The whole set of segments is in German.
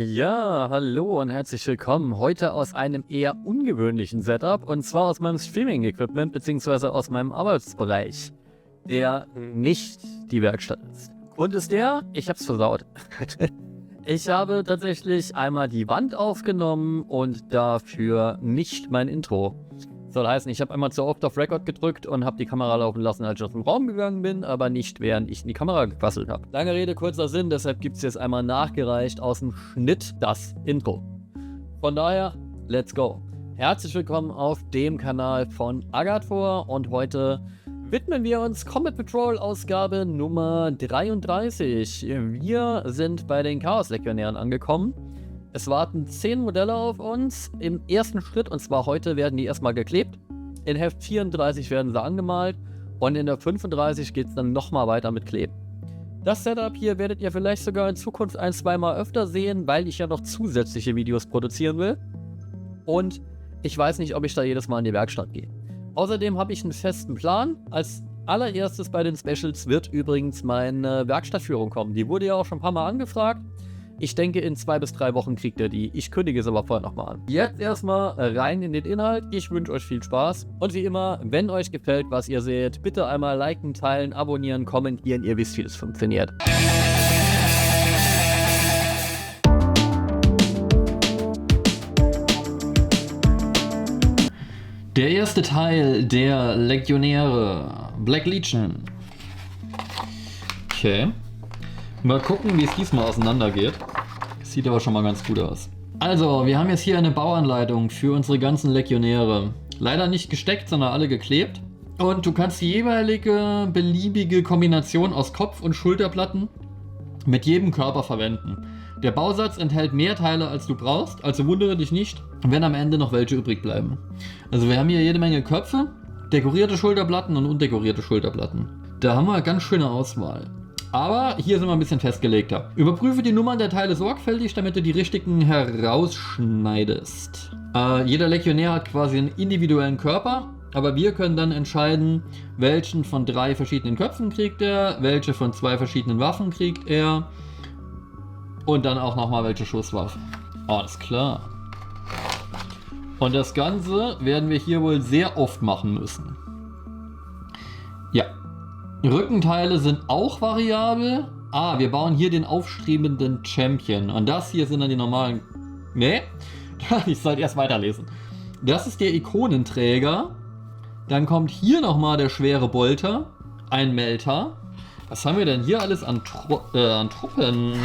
Ja, hallo und herzlich willkommen. Heute aus einem eher ungewöhnlichen Setup und zwar aus meinem Streaming-Equipment bzw. aus meinem Arbeitsbereich, der nicht die Werkstatt ist. Grund ist der, ich hab's versaut. Ich habe tatsächlich einmal die Wand aufgenommen und dafür nicht mein Intro. Soll heißen, ich habe einmal zu oft auf Record gedrückt und habe die Kamera laufen lassen, als ich aus dem Raum gegangen bin, aber nicht während ich in die Kamera gequasselt habe. Lange Rede, kurzer Sinn, deshalb gibt es jetzt einmal nachgereicht aus dem Schnitt das Intro. Von daher, let's go. Herzlich willkommen auf dem Kanal von Agathor und heute widmen wir uns Combat Patrol Ausgabe Nummer 33. Wir sind bei den Chaos-Legionären angekommen. Es warten 10 Modelle auf uns im ersten Schritt und zwar heute werden die erstmal geklebt. In Heft 34 werden sie angemalt und in der 35 geht es dann nochmal weiter mit Kleben. Das Setup hier werdet ihr vielleicht sogar in Zukunft ein-, zweimal öfter sehen, weil ich ja noch zusätzliche Videos produzieren will. Und ich weiß nicht, ob ich da jedes Mal in die Werkstatt gehe. Außerdem habe ich einen festen Plan. Als allererstes bei den Specials wird übrigens meine Werkstattführung kommen. Die wurde ja auch schon ein paar Mal angefragt. Ich denke, in 2 bis 3 Wochen kriegt ihr die. Ich kündige es aber vorher nochmal an. Jetzt erstmal rein in den Inhalt. Ich wünsche euch viel Spaß. Und wie immer, wenn euch gefällt, was ihr seht, bitte einmal liken, teilen, abonnieren, kommentieren. Ihr wisst, wie das funktioniert. Der erste Teil der Legionäre. Black Legion. Okay. Mal gucken, wie es diesmal auseinandergeht. Sieht aber schon mal ganz gut aus. Also, wir haben jetzt hier eine Bauanleitung für unsere ganzen Legionäre. Leider nicht gesteckt, sondern alle geklebt. Und du kannst die jeweilige beliebige Kombination aus Kopf- und Schulterplatten mit jedem Körper verwenden. Der Bausatz enthält mehr Teile, als du brauchst, also wundere dich nicht, wenn am Ende noch welche übrig bleiben. Also wir haben hier jede Menge Köpfe, dekorierte Schulterplatten und undekorierte Schulterplatten. Da haben wir eine ganz schöne Auswahl. Aber hier sind wir ein bisschen festgelegter. Überprüfe die Nummern der Teile sorgfältig, damit du die richtigen herausschneidest. Jeder Legionär hat quasi einen individuellen Körper, aber wir können dann entscheiden, welchen von 3 verschiedenen Köpfen kriegt er, welche von 2 verschiedenen Waffen kriegt er und dann auch nochmal welche Schusswaffen. Alles klar. Und das Ganze werden wir hier wohl sehr oft machen müssen. Ja. Rückenteile sind auch variabel. Wir bauen hier den aufstrebenden Champion. Und das hier sind dann die normalen... Nee, ich sollte erst weiterlesen. Das ist der Ikonenträger. Dann kommt hier nochmal der schwere Bolter. Ein Melter. Was haben wir denn hier alles an Truppen?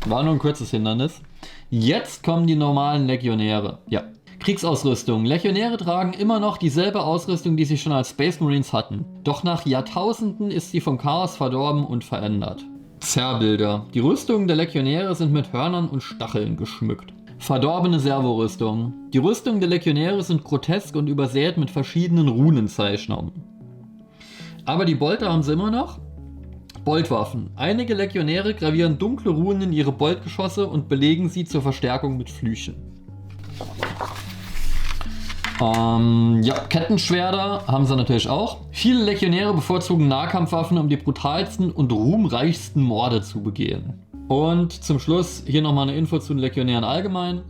War nur ein kurzes Hindernis. Jetzt kommen die normalen Legionäre. Ja. Kriegsausrüstung. Legionäre tragen immer noch dieselbe Ausrüstung, die sie schon als Space Marines hatten. Doch nach Jahrtausenden ist sie vom Chaos verdorben und verändert. Zerrbilder. Die Rüstungen der Legionäre sind mit Hörnern und Stacheln geschmückt. Verdorbene Servorüstung. Die Rüstungen der Legionäre sind grotesk und übersät mit verschiedenen Runenzeichnungen. Aber die Bolter haben sie immer noch. Boltwaffen. Einige Legionäre gravieren dunkle Runen in ihre Boltgeschosse und belegen sie zur Verstärkung mit Flüchen. Kettenschwerter haben sie natürlich auch. Viele Legionäre bevorzugen Nahkampfwaffen, um die brutalsten und ruhmreichsten Morde zu begehen. Und zum Schluss hier nochmal eine Info zu den Legionären allgemein.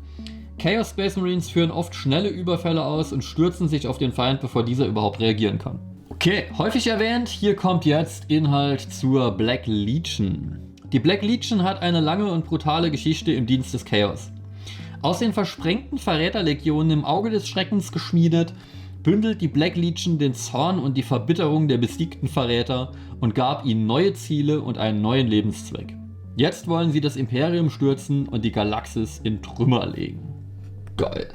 Chaos Space Marines führen oft schnelle Überfälle aus und stürzen sich auf den Feind, bevor dieser überhaupt reagieren kann. Okay, häufig erwähnt, hier kommt jetzt Inhalt zur Black Legion. Die Black Legion hat eine lange und brutale Geschichte im Dienst des Chaos. Aus den versprengten Verräterlegionen im Auge des Schreckens geschmiedet, bündelt die Black Legion den Zorn und die Verbitterung der besiegten Verräter und gab ihnen neue Ziele und einen neuen Lebenszweck. Jetzt wollen sie das Imperium stürzen und die Galaxis in Trümmer legen. Geil.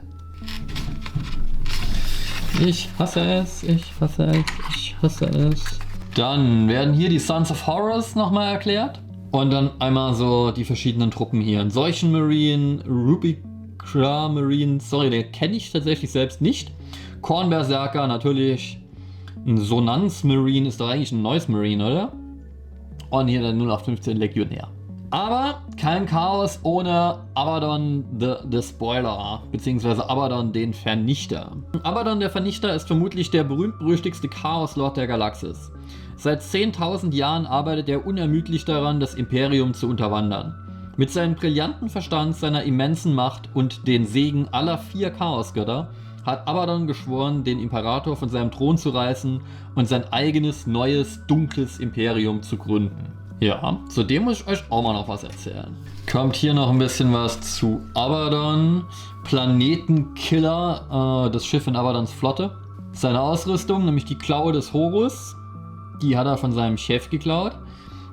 Ich hasse es, ich hasse es, ich hasse es. Dann werden hier die Sons of Horus nochmal erklärt. Und dann einmal so die verschiedenen Truppen hier. Ein Seuchenmarine, Rubikra Marine, sorry, den kenne ich tatsächlich selbst nicht. Kornberserker natürlich. Ein Sonanz Marine ist doch eigentlich ein neues Marine, oder? Und hier der 0815 Legionär. Aber kein Chaos ohne Abaddon the Spoiler, beziehungsweise Abaddon den Vernichter. Abaddon der Vernichter ist vermutlich der berühmt-berüchtigste Chaos-Lord der Galaxis. Seit 10.000 Jahren arbeitet er unermüdlich daran, das Imperium zu unterwandern. Mit seinem brillanten Verstand, seiner immensen Macht und den Segen aller 4 Chaosgötter hat Abaddon geschworen, den Imperator von seinem Thron zu reißen und sein eigenes, neues, dunkles Imperium zu gründen. Ja, zu dem muss ich euch auch mal noch was erzählen. Kommt hier noch ein bisschen was zu Abaddon. Planetenkiller, das Schiff in Abaddons Flotte. Seine Ausrüstung, nämlich die Klaue des Horus, die hat er von seinem Chef geklaut.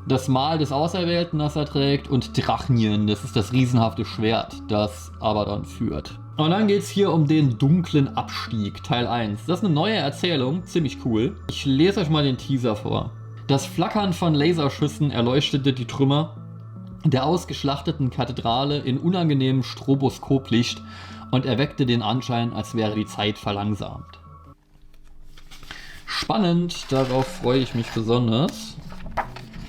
Das Mal des Auserwählten, das er trägt, und Drachnien, das ist das riesenhafte Schwert, das Abaddon führt. Und dann geht es hier um den dunklen Abstieg, Teil 1. Das ist eine neue Erzählung, ziemlich cool. Ich lese euch mal den Teaser vor. Das Flackern von Laserschüssen erleuchtete die Trümmer der ausgeschlachteten Kathedrale in unangenehmem Stroboskoplicht und erweckte den Anschein, als wäre die Zeit verlangsamt. Spannend, darauf freue ich mich besonders.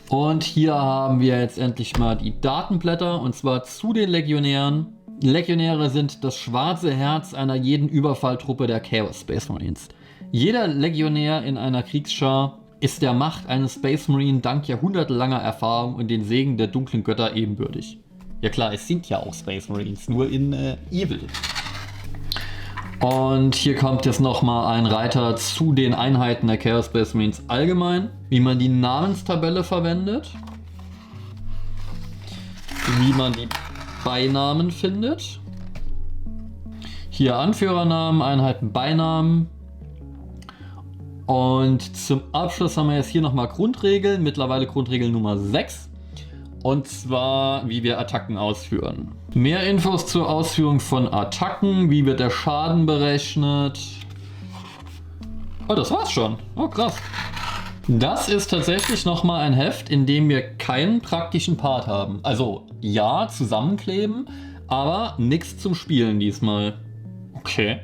Und hier haben wir jetzt endlich mal die Datenblätter, und zwar zu den Legionären. Legionäre sind das schwarze Herz einer jeden Überfalltruppe der Chaos Space Marines. Jeder Legionär in einer Kriegsschar ist der Macht eines Space Marine dank jahrhundertelanger Erfahrung und den Segen der dunklen Götter ebenbürtig. Ja klar, es sind ja auch Space Marines, nur in Evil. Und hier kommt jetzt nochmal ein Reiter zu den Einheiten der Chaos Space Marines allgemein, wie man die Namenstabelle verwendet, wie man die Beinamen findet. Hier Anführernamen, Einheiten, Beinamen. Und zum Abschluss haben wir jetzt hier nochmal Grundregeln, mittlerweile Grundregel Nummer 6. Und zwar, wie wir Attacken ausführen. Mehr Infos zur Ausführung von Attacken, wie wird der Schaden berechnet. Oh, das war's schon. Oh, krass. Das ist tatsächlich nochmal ein Heft, in dem wir keinen praktischen Part haben. Also, ja, zusammenkleben, aber nichts zum Spielen diesmal. Okay.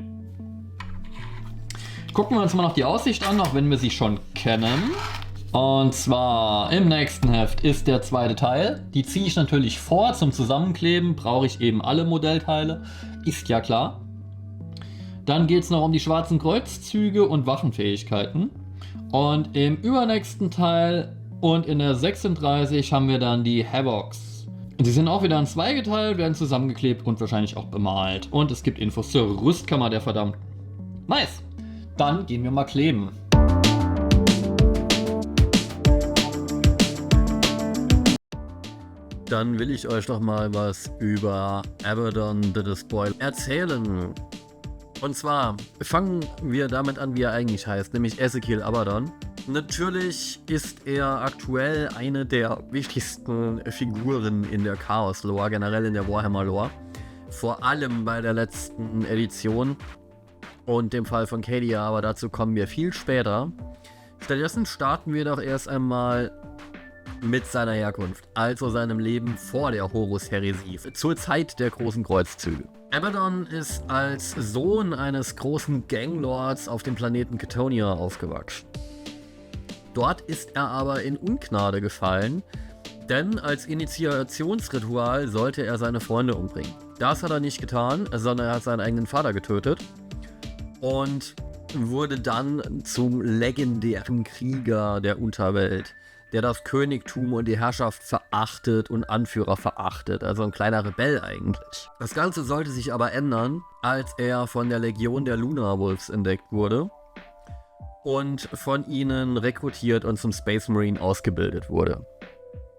Gucken wir uns mal noch die Aussicht an, auch wenn wir sie schon kennen. Und zwar im nächsten Heft ist der zweite Teil. Die ziehe ich natürlich vor zum Zusammenkleben. Brauche ich eben alle Modellteile. Ist ja klar. Dann geht es noch um die schwarzen Kreuzzüge und Waffenfähigkeiten. Und im übernächsten Teil und in der 36 haben wir dann die Havocs. Die sind auch wieder in 2 geteilt, werden zusammengeklebt und wahrscheinlich auch bemalt. Und es gibt Infos zur Rüstkammer der Verdammten. Nice! Dann gehen wir mal kleben. Dann will ich euch doch mal was über Abaddon the Despoiler erzählen. Und zwar fangen wir damit an, wie er eigentlich heißt, nämlich Ezekiel Abaddon. Natürlich ist er aktuell eine der wichtigsten Figuren in der Chaos-Lore, generell in der Warhammer-Lore. Vor allem bei der letzten Edition und dem Fall von Cadia, aber dazu kommen wir viel später. Stattdessen starten wir doch erst einmal mit seiner Herkunft, also seinem Leben vor der Horus-Häresie, zur Zeit der großen Kreuzzüge. Abaddon ist als Sohn eines großen Ganglords auf dem Planeten Kettonia aufgewachsen. Dort ist er aber in Ungnade gefallen, denn als Initiationsritual sollte er seine Freunde umbringen. Das hat er nicht getan, sondern er hat seinen eigenen Vater getötet und wurde dann zum legendären Krieger der Unterwelt, der das Königtum und die Herrschaft verachtet und Anführer verachtet, also ein kleiner Rebell eigentlich. Das Ganze sollte sich aber ändern, als er von der Legion der Lunar Wolves entdeckt wurde und von ihnen rekrutiert und zum Space Marine ausgebildet wurde.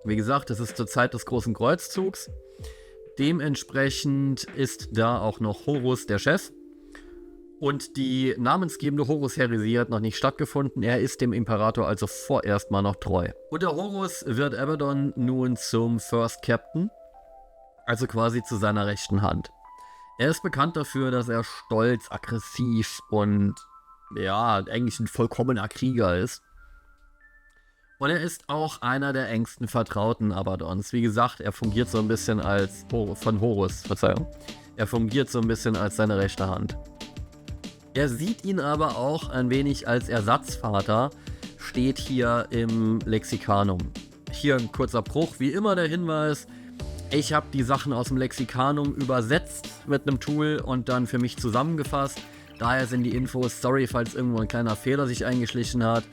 Wie gesagt, das ist zur Zeit des großen Kreuzzugs. Dementsprechend ist da auch noch Horus der Chef. Und die namensgebende Horus-Häresie hat noch nicht stattgefunden. Er ist dem Imperator also vorerst mal noch treu. Unter Horus wird Abaddon nun zum First Captain, also quasi zu seiner rechten Hand. Er ist bekannt dafür, dass er stolz, aggressiv und ja, eigentlich ein vollkommener Krieger ist. Und er ist auch einer der engsten Vertrauten Abaddons. Wie gesagt, er fungiert so ein bisschen als Er fungiert so ein bisschen als seine rechte Hand. Er sieht ihn aber auch ein wenig als Ersatzvater, steht hier im Lexikanum. Hier ein kurzer Bruch, wie immer der Hinweis, ich habe die Sachen aus dem Lexikanum übersetzt mit einem Tool und dann für mich zusammengefasst. Daher sind die Infos, sorry, falls irgendwo ein kleiner Fehler sich eingeschlichen hat.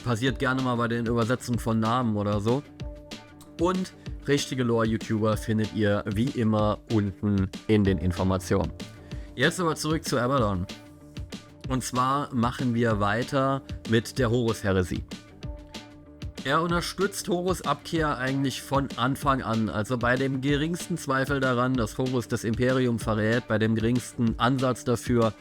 passiert gerne mal bei den Übersetzungen von Namen oder so. Und richtige Lore-YouTuber findet ihr wie immer unten in den Informationen. Jetzt aber zurück zu Abaddon. Und zwar machen wir weiter mit der Horus-Häresie. Er unterstützt Horus' Abkehr eigentlich von Anfang an, also bei dem geringsten Zweifel daran, dass Horus das Imperium verrät, bei dem geringsten Ansatz dafür,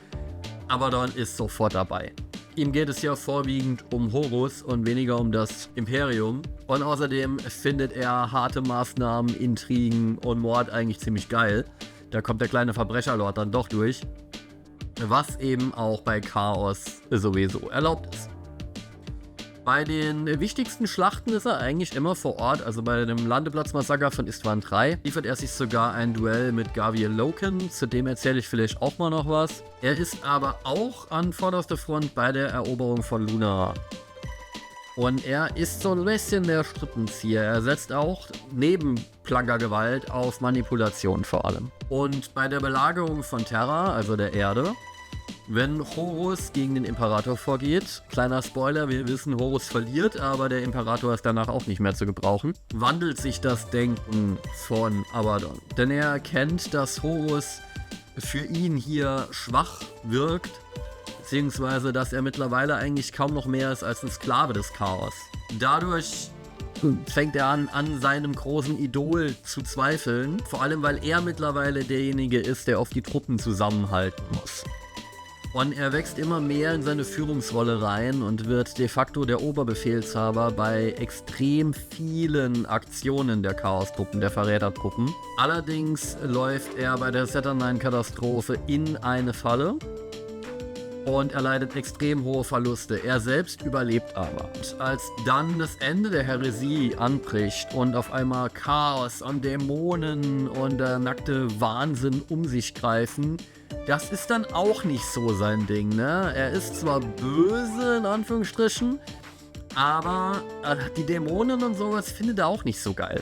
Abaddon ist sofort dabei. Ihm geht es ja vorwiegend um Horus und weniger um das Imperium. Und außerdem findet er harte Maßnahmen, Intrigen und Mord eigentlich ziemlich geil. Da kommt der kleine Verbrecherlord dann doch durch. Was eben auch bei Chaos sowieso erlaubt ist. Bei den wichtigsten Schlachten ist er eigentlich immer vor Ort, also bei dem Landeplatz-Massaker von Istvan III liefert er sich sogar ein Duell mit Gaviel Loken, zu dem erzähle ich vielleicht auch mal noch was. Er ist aber auch an vorderster Front bei der Eroberung von Luna. Und er ist so ein bisschen der Strippenzieher. Er setzt auch neben blanker Gewalt auf Manipulation vor allem. Und bei der Belagerung von Terra, also der Erde, wenn Horus gegen den Imperator vorgeht, kleiner Spoiler, wir wissen, Horus verliert, aber der Imperator ist danach auch nicht mehr zu gebrauchen, wandelt sich das Denken von Abaddon. Denn er erkennt, dass Horus für ihn hier schwach wirkt, beziehungsweise dass er mittlerweile eigentlich kaum noch mehr ist als ein Sklave des Chaos. Dadurch fängt er an seinem großen Idol zu zweifeln, vor allem weil er mittlerweile derjenige ist, der oft die Truppen zusammenhalten muss. Und er wächst immer mehr in seine Führungsrolle rein und wird de facto der Oberbefehlshaber bei extrem vielen Aktionen der Chaos-Truppen, der Verrätertruppen. Allerdings läuft er bei der Saturnine-Katastrophe in eine Falle und er leidet extrem hohe Verluste. Er selbst überlebt aber. Und als dann das Ende der Häresie anbricht und auf einmal Chaos und Dämonen und der nackte Wahnsinn um sich greifen, das ist dann auch nicht so sein Ding, ne? Er ist zwar böse, in Anführungsstrichen, aber die Dämonen und sowas findet er auch nicht so geil.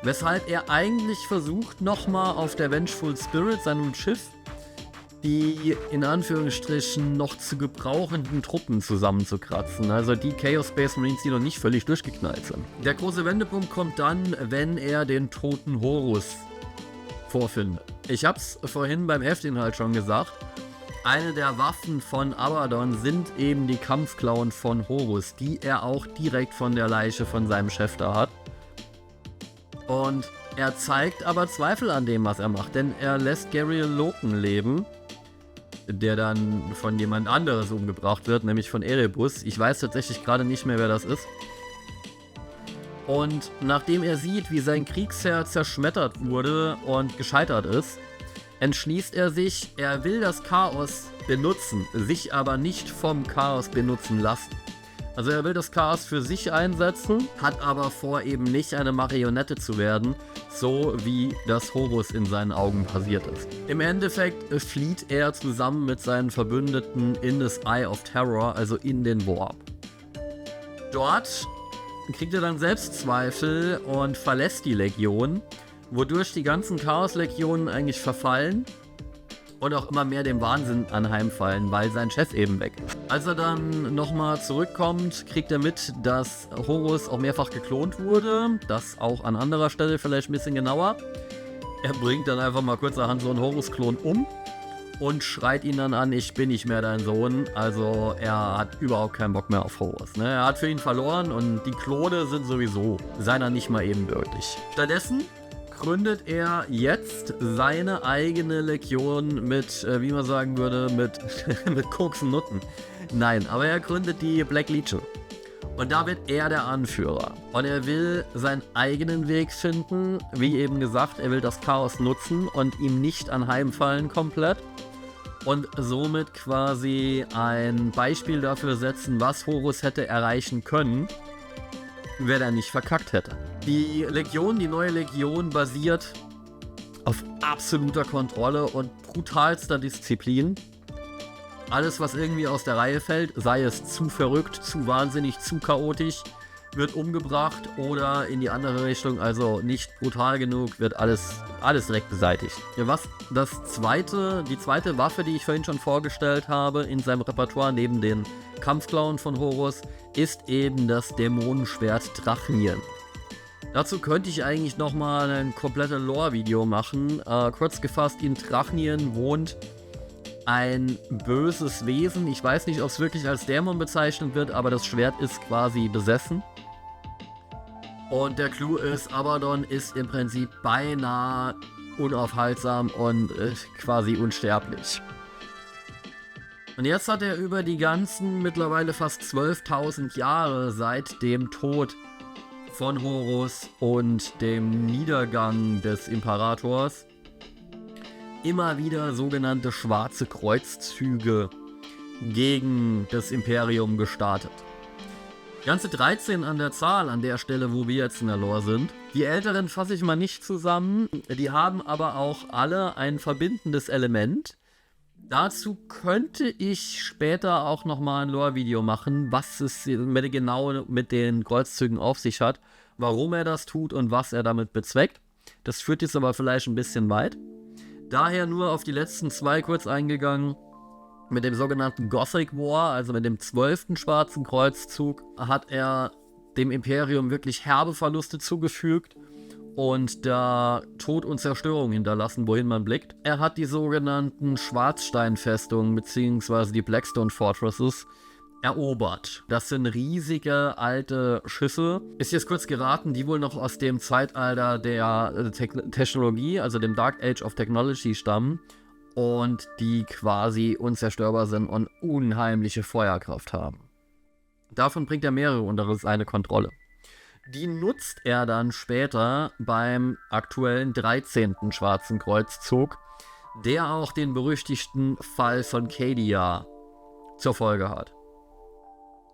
Weshalb er eigentlich versucht, nochmal auf der Vengeful Spirit, seinem Schiff, die in Anführungsstrichen noch zu gebrauchenden Truppen zusammenzukratzen. Also die Chaos Space Marines, die noch nicht völlig durchgeknallt sind. Der große Wendepunkt kommt dann, wenn er den toten Horus vorfindet. Ich hab's vorhin beim Heftinhalt schon gesagt, eine der Waffen von Abaddon sind eben die Kampfklauen von Horus, die er auch direkt von der Leiche von seinem Chef da hat. Und er zeigt aber Zweifel an dem, was er macht, denn er lässt Gaviel Loken leben, der dann von jemand anderes umgebracht wird, nämlich von Erebus. Ich weiß tatsächlich gerade nicht mehr, wer das ist. Und nachdem er sieht, wie sein Kriegsherr zerschmettert wurde und gescheitert ist, entschließt er sich, er will das Chaos benutzen, sich aber nicht vom Chaos benutzen lassen. Also er will das Chaos für sich einsetzen, hat aber vor, eben nicht eine Marionette zu werden, so wie das Horus in seinen Augen passiert ist. Im Endeffekt flieht er zusammen mit seinen Verbündeten in das Eye of Terror, also in den Warp. Dort kriegt er dann Selbstzweifel und verlässt die Legion, wodurch die ganzen Chaos-Legionen eigentlich verfallen und auch immer mehr dem Wahnsinn anheimfallen, weil sein Chef eben weg ist. Als er dann nochmal zurückkommt, kriegt er mit, dass Horus auch mehrfach geklont wurde, das auch an anderer Stelle vielleicht ein bisschen genauer. Er bringt dann einfach mal kurzerhand so einen Horus-Klon um und schreit ihn dann an, ich bin nicht mehr dein Sohn. Also er hat überhaupt keinen Bock mehr auf Horus. Ne? Er hat für ihn verloren und die Klone sind sowieso seiner nicht mal ebenbürtig. Stattdessen gründet er jetzt seine eigene Legion mit, wie man sagen würde, mit Koks und Nutten. Nein, aber er gründet die Black Legion. Und da wird er der Anführer. Und er will seinen eigenen Weg finden. Wie eben gesagt, er will das Chaos nutzen und ihm nicht anheimfallen komplett. Und somit quasi ein Beispiel dafür setzen, was Horus hätte erreichen können, wenn er nicht verkackt hätte. Die Legion, die neue Legion, basiert auf absoluter Kontrolle und brutalster Disziplin. Alles, was irgendwie aus der Reihe fällt, sei es zu verrückt, zu wahnsinnig, zu chaotisch, wird umgebracht oder in die andere Richtung, also nicht brutal genug, wird alles direkt beseitigt. Ja, die zweite Waffe, die ich vorhin schon vorgestellt habe in seinem Repertoire, neben den Kampfklauen von Horus, ist eben das Dämonenschwert Drachnien. Dazu könnte ich eigentlich nochmal ein komplettes Lore-Video machen. Kurz gefasst, in Drachnien wohnt ein böses Wesen. Ich weiß nicht, ob es wirklich als Dämon bezeichnet wird, aber das Schwert ist quasi besessen. Und der Clou ist, Abaddon ist im Prinzip beinahe unaufhaltsam und quasi unsterblich. Und jetzt hat er über die ganzen mittlerweile fast 12.000 Jahre seit dem Tod von Horus und dem Niedergang des Imperators immer wieder sogenannte schwarze Kreuzzüge gegen das Imperium gestartet. Ganze 13 an der Zahl an der Stelle, wo wir jetzt in der Lore sind. Die älteren fasse ich mal nicht zusammen, die haben aber auch alle ein verbindendes Element. Dazu könnte ich später auch nochmal ein Lore-Video machen, was es genau mit den Kreuzzügen auf sich hat, warum er das tut und was er damit bezweckt. Das führt jetzt aber vielleicht ein bisschen weit. Daher nur auf die letzten zwei kurz eingegangen. Mit dem sogenannten Gothic War, also mit dem 12. Schwarzen Kreuzzug, hat er dem Imperium wirklich herbe Verluste zugefügt und da Tod und Zerstörung hinterlassen, wohin man blickt. Er hat die sogenannten Schwarzsteinfestungen bzw. die Blackstone Fortresses erobert. Das sind riesige alte Schüsse. Ist jetzt kurz geraten, die wohl noch aus dem Zeitalter der Technologie, also dem Dark Age of Technology stammen und die quasi unzerstörbar sind und unheimliche Feuerkraft haben. Davon bringt er mehrere unter seine Kontrolle. Die nutzt er dann später beim aktuellen 13. Schwarzen Kreuzzug, der auch den berüchtigten Fall von Cadia zur Folge hat.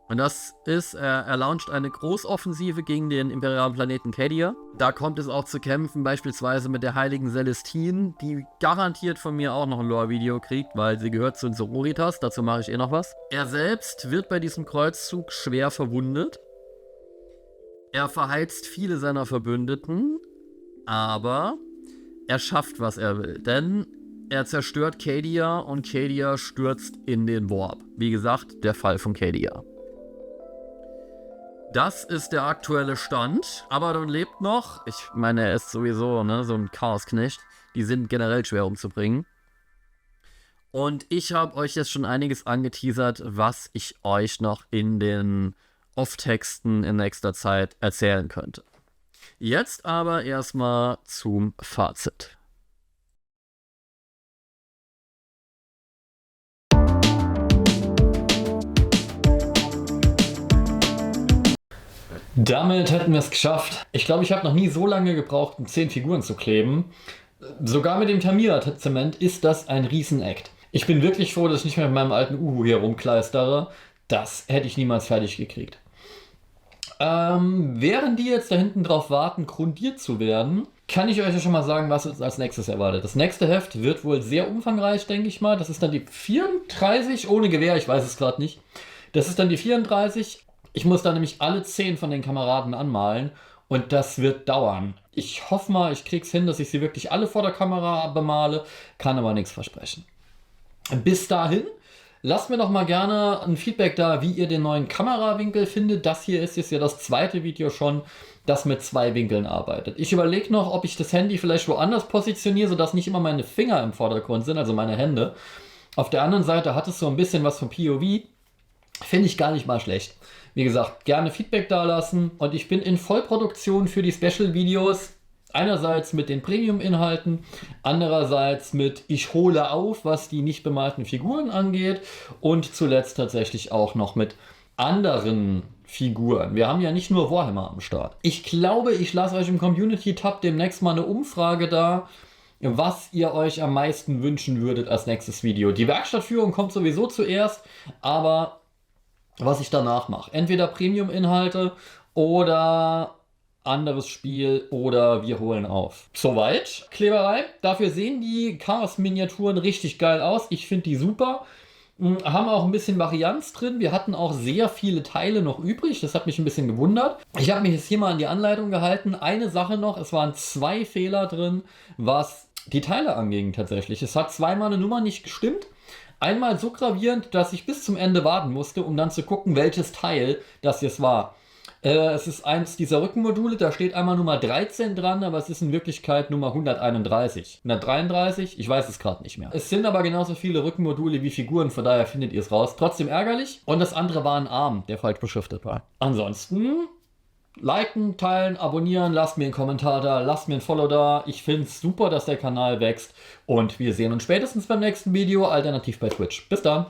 Und das ist, er launcht eine Großoffensive gegen den imperialen Planeten Cadia. Da kommt es auch zu Kämpfen, beispielsweise mit der heiligen Celestine, die garantiert von mir auch noch ein Lore-Video kriegt, weil sie gehört zu den Sororitas, dazu mache ich noch was. Er selbst wird bei diesem Kreuzzug schwer verwundet. Er verheizt viele seiner Verbündeten, aber er schafft, was er will, denn er zerstört Cadia und Cadia stürzt in den Warp. Wie gesagt, der Fall von Cadia. Das ist der aktuelle Stand. Abaddon lebt noch. Ich meine, er ist sowieso so ein Chaosknecht. Die sind generell schwer umzubringen. Und ich habe euch jetzt schon einiges angeteasert, was ich euch noch in den Off-Texten in nächster Zeit erzählen könnte. Jetzt aber erstmal zum Fazit. Damit hätten wir es geschafft. Ich glaube, ich habe noch nie so lange gebraucht, um 10 Figuren zu kleben. Sogar mit dem Tamira-Zement ist das ein Riesen-Act. Ich bin wirklich froh, dass ich nicht mehr mit meinem alten Uhu hier rumkleistere. Das hätte ich niemals fertig gekriegt. Während die jetzt da hinten drauf warten, grundiert zu werden, kann ich euch ja schon mal sagen, was uns als nächstes erwartet. Das nächste Heft wird wohl sehr umfangreich, denke ich mal. Das ist dann die 34, ohne Gewehr, ich weiß es gerade nicht. Das ist dann die 34. Ich muss da nämlich alle 10 von den Kameraden anmalen und das wird dauern. Ich hoffe mal, ich krieg's hin, dass ich sie wirklich alle vor der Kamera bemale, kann aber nichts versprechen. Bis dahin, lasst mir doch mal gerne ein Feedback da, wie ihr den neuen Kamerawinkel findet. Das hier ist jetzt ja das zweite Video schon, das mit 2 Winkeln arbeitet. Ich überlege noch, ob ich das Handy vielleicht woanders positioniere, sodass nicht immer meine Finger im Vordergrund sind, also meine Hände. Auf der anderen Seite hat es so ein bisschen was von POV. Finde ich gar nicht mal schlecht. Wie gesagt, gerne Feedback da lassen und ich bin in Vollproduktion für die Special-Videos. Einerseits mit den Premium-Inhalten, andererseits mit ich hole auf, was die nicht bemalten Figuren angeht und zuletzt tatsächlich auch noch mit anderen Figuren. Wir haben ja nicht nur Warhammer am Start. Ich glaube, ich lasse euch im Community-Tab demnächst mal eine Umfrage da, was ihr euch am meisten wünschen würdet als nächstes Video. Die Werkstattführung kommt sowieso zuerst, aber was ich danach mache. Entweder Premium-Inhalte oder anderes Spiel oder wir holen auf. Soweit. Kleberei. Dafür sehen die Chaos-Miniaturen richtig geil aus. Ich finde die super. Haben auch ein bisschen Varianz drin. Wir hatten auch sehr viele Teile noch übrig. Das hat mich ein bisschen gewundert. Ich habe mich jetzt hier mal an die Anleitung gehalten. Eine Sache noch, es waren 2 Fehler drin, was die Teile anging tatsächlich. Es hat zweimal eine Nummer nicht gestimmt. Einmal so gravierend, dass ich bis zum Ende warten musste, um dann zu gucken, welches Teil das jetzt war. Es ist eins dieser Rückenmodule, da steht einmal Nummer 13 dran, aber es ist in Wirklichkeit Nummer 131. 133, ich weiß es gerade nicht mehr. Es sind aber genauso viele Rückenmodule wie Figuren, von daher findet ihr es raus. Trotzdem ärgerlich. Und das andere war ein Arm, der falsch beschriftet war. Ansonsten liken, teilen, abonnieren, lasst mir einen Kommentar da, lasst mir ein Follow da. Ich finde es super, dass der Kanal wächst. Und wir sehen uns spätestens beim nächsten Video, alternativ bei Twitch. Bis dann.